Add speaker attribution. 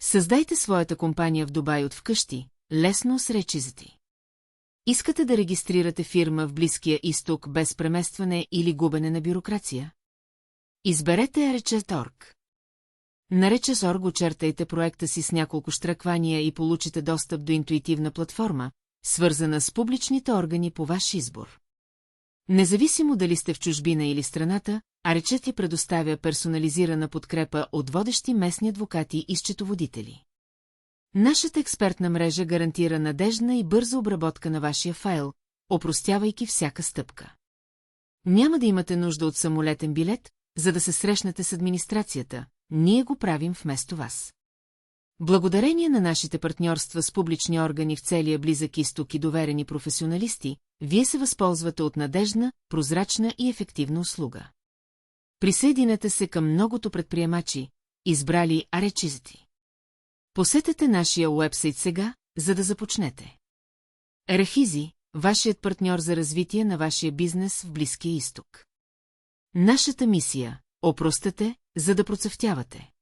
Speaker 1: Създайте своята компания в Дубай от вкъщи, лесно с речизите. Искате да регистрирате фирма в Близкия изток без преместване или губене на бюрокрация? Изберете Arches.org. На Arches.org очертайте проекта си с няколко щраквания и получите достъп до интуитивна платформа, свързана с публичните органи по ваш избор. Независимо дали сте в чужбина или страната, Arches ти предоставя персонализирана подкрепа от водещи местни адвокати и счетоводители. Нашата експертна мрежа гарантира надеждна и бърза обработка на вашия файл, опростявайки всяка стъпка. Няма да имате нужда от самолетен билет, за да се срещнете с администрацията, ние го правим вместо вас. Благодарение на нашите партньорства с публични органи в целия Близък изток и доверени професионалисти, вие се възползвате от надеждна, прозрачна и ефективна услуга. Присъединете се към многото предприемачи, избрали Arches. Посетете нашия уебсайт сега, за да започнете. Рахизи, вашият партньор за развитие на вашия бизнес в Близкия изток. Нашата мисия – опростете, за да процъфтявате.